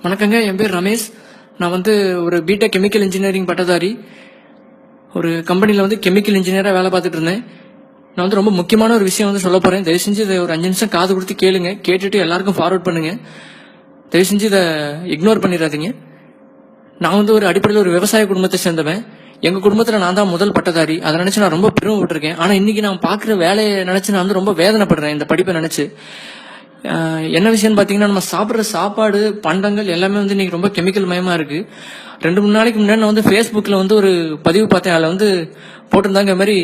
வணக்கங்க. என் பேர் ரமேஷ். நான் ஒரு பிடெக் கெமிக்கல் இன்ஜினியரிங் பட்டதாரி. ஒரு கம்பெனியில் கெமிக்கல் இன்ஜினியராக வேலை பார்த்துட்டு இருந்தேன். நான் ரொம்ப முக்கியமான ஒரு விஷயம் சொல்ல போகிறேன். தயவு செஞ்சு இதை ஒரு 5 நிமிஷம் காது கொடுத்து கேளுங்க. கேட்டுட்டு எல்லாருக்கும் ஃபார்வர்ட் பண்ணுங்க. தயவு செஞ்சு இதை இக்னோர் பண்ணிடாதீங்க. நான் ஒரு அடிப்படையில் ஒரு விவசாய குடும்பத்தை சேர்ந்தவன். எங்கள் குடும்பத்தில் நான் தான் முதல் பட்டதாரி. அதை நினச்சி நான் ரொம்ப பெருமைப்பட்டிருக்கேன். ஆனால் இன்னைக்கு நான் பார்க்குற வேலையை நினச்சி நான் ரொம்ப வேதனைப்படுறேன் இந்த படிப்பை நினச்சி. என்ன விஷயம்னு பார்த்தீங்கன்னா, நம்ம சாப்பிட்ற சாப்பாடு பண்டங்கள் எல்லாமே இன்னைக்கு ரொம்ப கெமிக்கல் மயமா இருக்கு. 2-3 நாளைக்கு முன்னாடி நான் ஃபேஸ்புக்கில் ஒரு பதிவு பார்த்தேன். அதில் போட்டிருந்தாங்க, இந்த மாதிரி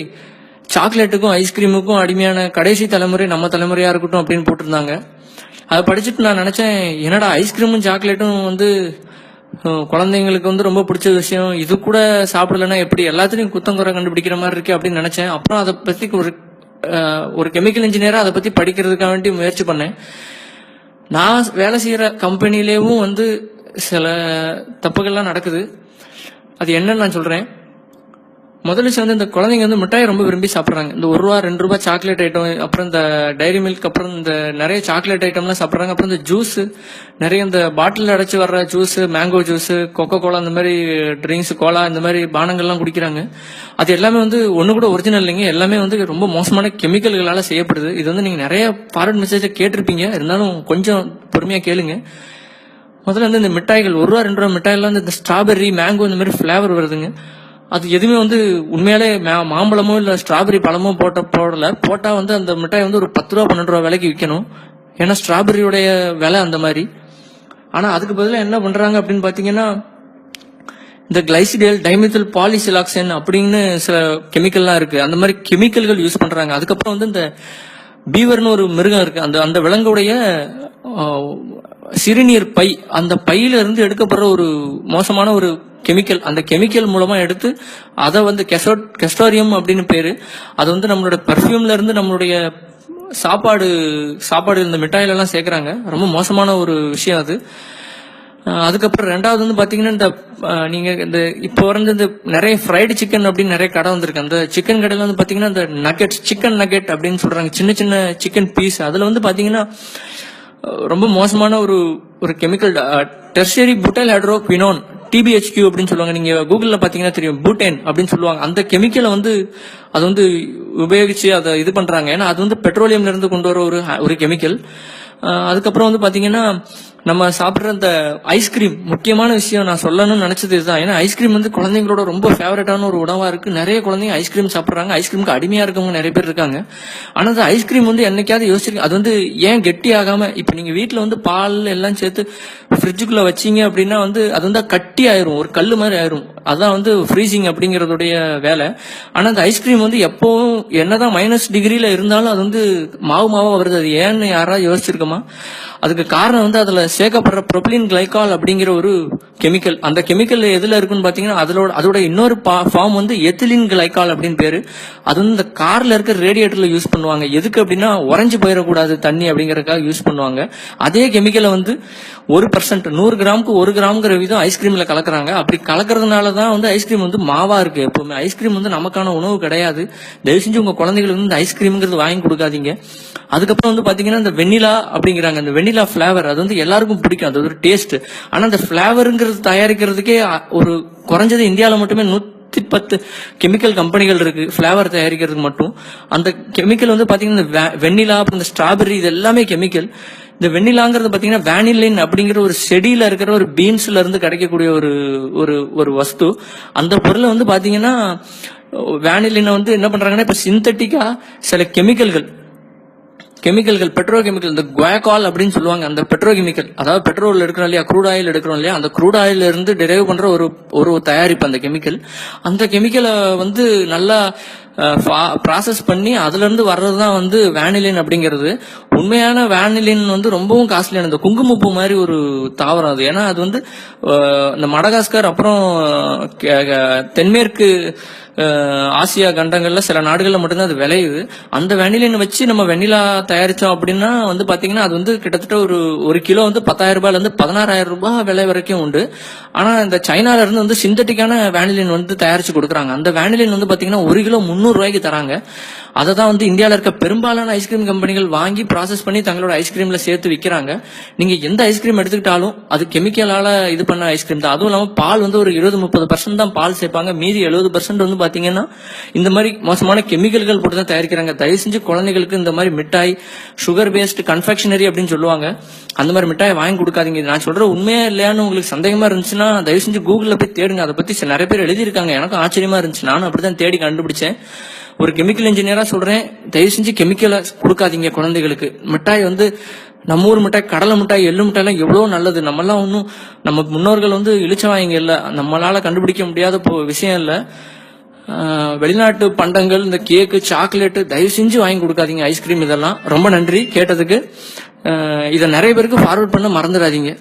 சாக்லேட்டுக்கும் ஐஸ்கிரீமுக்கும் அடிமையான கடைசி தலைமுறை நம்ம தலைமுறையா இருக்கட்டும் அப்படின்னு போட்டிருந்தாங்க. அதை படிச்சுட்டு நான் நினைச்சேன், என்னடா ஐஸ்கிரீமும் சாக்லேட்டும் குழந்தைங்களுக்கு ரொம்ப பிடிச்ச விஷயம், இது கூட சாப்பிடலன்னா எப்படி, எல்லாத்துலயும் குத்தம் குறை கண்டுபிடிக்கிற மாதிரி இருக்கு அப்படின்னு நினைச்சேன். அப்புறம் அதை பத்தி ஒரு கெமிக்கல் இன்ஜினியரா அதை பத்தி படிக்கிறதுக்காக வேண்டி முயற்சி பண்ணேன். நான் வேலை செய்யற கம்பெனிலேயும் சில தப்புகள்லாம் நடக்குது. அது என்னன்னு நான் சொல்றேன். முதல்ல விஷயம் இந்த குழந்தைங்க மிட்டாய் ரொம்ப விரும்பி சாப்பிட்றாங்க. இந்த ₹1-2 சாக்லேட் ஐட்டம், அப்புறம் இந்த டைரி மில்க், அப்புறம் இந்த நிறைய சாக்லேட் ஐட்டம்லாம் சாப்பிட்றாங்க. அப்புறம் இந்த ஜூஸ், நிறைய இந்த பாட்டில் அடைச்சு வர்ற juice, mango juice, Coca Cola, இந்த மாதிரி ட்ரிங்க்ஸ், கோலா, இந்த மாதிரி பானங்கள்லாம் குடிக்கிறாங்க. அது எல்லாமே ஒன்று கூட ஒரிஜினல் இல்லைங்க. எல்லாமே ரொம்ப மோசமான கெமிக்கல்களால செய்யப்படுது. இது நீங்க நிறைய ஃபார்வர்ட் மெசேஜை கேட்டிருப்பீங்க. இருந்தாலும் கொஞ்சம் பொறுமையா கேளுங்க. முதல்ல இந்த மிட்டாய்கள் ₹1-2 மிட்டாய்லாம் இந்த ஸ்ட்ராபெர்ரி, மேங்கோ இந்த மாதிரி ஃபிளேவர் வருதுங்க. அது எதுவுமே உண்மையாலே மாம்பழமோ இல்ல ஸ்ட்ராபெரி பழமோ போட்டா அந்த மிட்டாய் ஒரு ₹10-12 விலைக்கு விற்கணும். ஏன்னா ஸ்ட்ராபெரியோடைய விலை அந்த மாதிரி. ஆனா அதுக்கு பதிலாக என்ன பண்றாங்க அப்படின்னு பாத்தீங்கன்னா, இந்த கிளைசிடேல், டைமெத்தில் பாலிசிலாக்சன் அப்படின்னு சில கெமிக்கல்லாம் இருக்கு. அந்த மாதிரி கெமிக்கல்கள் யூஸ் பண்றாங்க. அதுக்கப்புறம் இந்த பீவர்னு ஒரு மிருகம் இருக்கு. அந்த விலங்குடைய சிறுநீர் பை, அந்த பையில இருந்து எடுக்கப்படுற ஒரு மோசமான ஒரு கெமிக்கல். அந்த கெமிக்கல் மூலமா எடுத்து அதை கெஸ்டோரியம் அப்படின்னு பேரு. அது நம்மளோட பர்ஃபியூம்ல இருந்து நம்மளுடைய சாப்பாடு இந்த மிட்டாயில எல்லாம் சேர்க்கறாங்க. ரொம்ப மோசமான ஒரு விஷயம் அது. அதுக்கப்புறம் ரெண்டாவது பாத்தீங்கன்னா, இந்த நீங்க இந்த இப்போ இந்த நிறைய ஃப்ரைடு சிக்கன் அப்படின்னு நிறைய கடை வந்திருக்கு. அந்த சிக்கன் கடையில பாத்தீங்கன்னா, இந்த நக்கெட்ஸ், சிக்கன் நக்கெட் அப்படின்னு சொல்றாங்க, சின்ன சின்ன சிக்கன் பீஸ். அதுல பாத்தீங்கன்னா ரொம்ப மோசமான ஒரு கெமிக்கல், டெர்ஷரி புட்டைல் ஹைட்ரோகுயினோன், TBHQ அப்படின்னு சொல்லுவாங்க. நீங்க கூகுள்ல பாத்தீங்கன்னா தெரியும், பூட்டேன் அப்படின்னு சொல்லுவாங்க. அந்த கெமிக்கலை அது உபயோகிச்சு அதை இது பண்றாங்க. ஏன்னா அது பெட்ரோலியம்ல இருந்து கொண்டு வர ஒரு கெமிக்கல். அதுக்கப்புறம் பாத்தீங்கன்னா, நம்ம சாப்பிட்ற இந்த ஐஸ்கிரீம், முக்கியமான விஷயம் நான் சொல்லணும்னு நினைச்சது இதுதான். ஏன்னா ஐஸ்கிரீம் குழந்தைங்களோட ரொம்ப ஃபேவரட்டான ஒரு உணவா இருக்கு. நிறைய குழந்தைங்க ஐஸ்கிரீம் சாப்பிட்றாங்க. ஐஸ்கிரீமுக்கு அடிமையா இருக்கவங்க நிறைய பேர் இருக்காங்க. ஆனா அந்த ஐஸ்கிரீம் என்னைக்காவது யோசிச்சிருக்கீங்க, அது ஏன் கெட்டி ஆகாம, இப்ப நீங்க வீட்டுல பால் எல்லாம் சேர்த்து ஃப்ரிட்ஜுக்குள்ள வச்சீங்க அப்படின்னா அது கட்டி ஆயிரும், ஒரு கல்லு மாதிரி ஆயிரும். அதான் ஃப்ரீசிங் அப்படிங்கறதுடைய வேலை. ஆனா அந்த ஐஸ்கிரீம் எப்பவும் என்னதான் -டிகிரில இருந்தாலும் அது மாவா வருது. அது ஏன்னு யாராவது யோசிச்சிருக்கோமா? அதுக்கு காரணம் அதுல சேர்க்கப்படுற ப்ரோபிலின் கிளைகால் அப்படிங்கிற ஒரு கெமிக்கல். அந்த கெமிக்கல் எதுல இருக்குன்னு பாத்தீங்கன்னா, அதோட இன்னொரு ஃபார்ம் எத்திலின் கிளைகால் அப்படின்னு பேரு. அது இந்த கார்ல இருக்க ரேடியேட்டர்ல யூஸ் பண்ணுவாங்க. எதுக்கு அப்படின்னா, உறைஞ்சு போயிடக்கூடாது தண்ணி அப்படிங்கறதுக்காக யூஸ் பண்ணுவாங்க. அதே கெமிக்கலை 1% 100 கிராமுக்கு 1 கிராம்ங்கிற விதம் ஐஸ்கிரீம்ல கலக்குறாங்க. அப்படி கலக்குறதுனாலதான் ஐஸ்கிரீம் மாவா இருக்கு. எப்பவுமே ஐஸ்கிரீம் நமக்கான உணவு கிடையாது. தயவு செஞ்சு உங்க குழந்தைகளுக்கு இந்த ஐஸ்கிரீம்ங்கிறது வாங்கி கொடுக்காதீங்க. அதுக்கப்புறம் பாத்தீங்கன்னா, இந்த வெண்ணிலா அப்படிங்கிறாங்க. இந்த வெண்ணிலா பிளேவர் அது எல்லாருக்கும் பிடிக்கும். அது ஒரு டேஸ்ட். ஆனா அந்த பிளேவருங்கிறது தயாரிக்கிறதுக்கே ஒரு குறைஞ்சது இந்தியாவில மட்டுமே 110 கெமிக்கல் கம்பெனிகள் இருக்கு பிளேவர் தயாரிக்கிறதுக்கு மட்டும். அந்த கெமிக்கல் பாத்தீங்கன்னா, வெண்ணிலா, அப்புறம் இந்த ஸ்ட்ராபெரி, இது எல்லாமே கெமிக்கல். இந்த வெண்ணிலாங்கிறது பாத்தீங்கன்னா, வேனிலின் அப்படிங்கிற ஒரு செடியில இருக்கிற ஒரு பீன்ஸ்ல இருந்து கிடைக்கக்கூடிய ஒரு வஸ்து. அந்த பொருளை பாத்தீங்கன்னா, வேனிலின் என்ன பண்றாங்கன்னா, இப்ப சிந்தட்டிக்கா சில கெமிக்கல்கள், பெட்ரோ கெமிக்கல், இந்த குவாகால் அப்படின்னு சொல்லுவாங்க. அந்த பெட்ரோ கெமிக்கல், அதாவது பெட்ரோல் எடுக்கிறோம் இல்லையா, க்ரூட் ஆயில் எடுக்கிறோம் இல்லையா, அந்த க்ரூட் ஆயில இருந்து டெரைவ் பண்ற ஒரு தயாரிப்பு அந்த கெமிக்கல். அந்த கெமிக்கலை நல்லா ப்ராசஸ் பண்ணி அதுல இருந்து வர்றதுதான் வேனிலின் அப்படிங்கிறது. உண்மையான வேனிலின் ரொம்பவும் காஸ்ட்லியான, இந்த குங்குமப்பூ மாதிரி ஒரு தாவரம் அது. ஏன்னா அது இந்த மடகாஸ்கர், அப்புறம் தென்மேற்கு ஆசியா கண்டங்கள்ல சில நாடுகள்ல மட்டும்தான் அது விளையுது. அந்த வெனிலின் வச்சு நம்ம வெண்ணிலா தயாரிச்சோம் அப்படின்னா பாத்தீங்கன்னா, அது கிட்டத்தட்ட ஒரு கிலோ ₹10,000 இருந்து ₹16,000 விலை வரைக்கும் உண்டு. ஆனா இந்த சைனால இருந்து சிந்தட்டிக்கான வேனிலின் தயாரிச்சு கொடுக்குறாங்க. அந்த வேனிலின் பாத்தீங்கன்னா 1 கிலோ ரூபாய்க்கு தராங்க. அதை தான் வந்து இந்தியாவில் இருக்க பெரும்பாலான ஐஸ்கிரீம் கம்பெனிகள் வாங்கி ப்ராசஸ் பண்ணி தங்களோட ஐஸ்கிரீம்ல சேர்த்து விற்கிறாங்க. நீங்க எந்த ஐஸ்கிரீம் எடுத்துக்கிட்டாலும் அது கெமிக்கலால இது பண்ண ஐஸ்கிரீம் தான். அதுவும் இல்லாமல் பால் வந்து ஒரு 20-30% தான் பால் சேர்ப்பாங்க. மீதி 70% வந்து பாத்தீங்கன்னா இந்த மாதிரி மோசமான கெமிக்கல்கள் போட்டு தான் தயாரிக்கிறாங்க. தயவு செஞ்சு குழந்தைகளுக்கு இந்த மாதிரி மிட்டாய், சுகர் பேஸ்ட் கன்ஃபெக்ஷனரி அப்படின்னு சொல்லுவாங்க, அந்த மாதிரி மிட்டாய் வாங்கி கொடுக்காதீங்க. நான் சொல்ற உண்மையா இல்லையான்னு உங்களுக்கு சந்தேகமா இருந்துச்சுன்னா தயவு செஞ்சு கூகுள்ல போய் தேடுங்க. அதை பத்தி நிறைய பேர் எழுதியிருக்காங்க. எனக்கும் ஆச்சரியமா இருந்துச்சு. நானும் அப்படிதான் தேடி கண்டுபிடிச்சேன். ஒரு கெமிக்கல் இன்ஜினியரா சொல்றேன், தயவு செஞ்சு கெமிக்கலை கொடுக்காதீங்க குழந்தைகளுக்கு. மிட்டாய் வந்து நம்ம ஊர் மிட்டாய், கடலை மிட்டாய், எள்ளு மிட்டாய் எல்லாம் எவ்வளவு நல்லது. நம்மெல்லாம் ஒன்றும் நம்ம முன்னோர்கள் வந்து இழிச்சவாங்க இல்ல, நம்மளால கண்டுபிடிக்க முடியாத விஷயம் இல்ல. வெளிநாட்டு பண்டங்கள், இந்த கேக்கு, சாக்லேட் தயவு செஞ்சு வாங்கி கொடுக்காதீங்க. ஐஸ்கிரீம் இதெல்லாம். ரொம்ப நன்றி கேட்டதுக்கு. இதை நிறைய பேருக்கு ஃபார்வர்ட் பண்ண மறந்துடாதீங்க.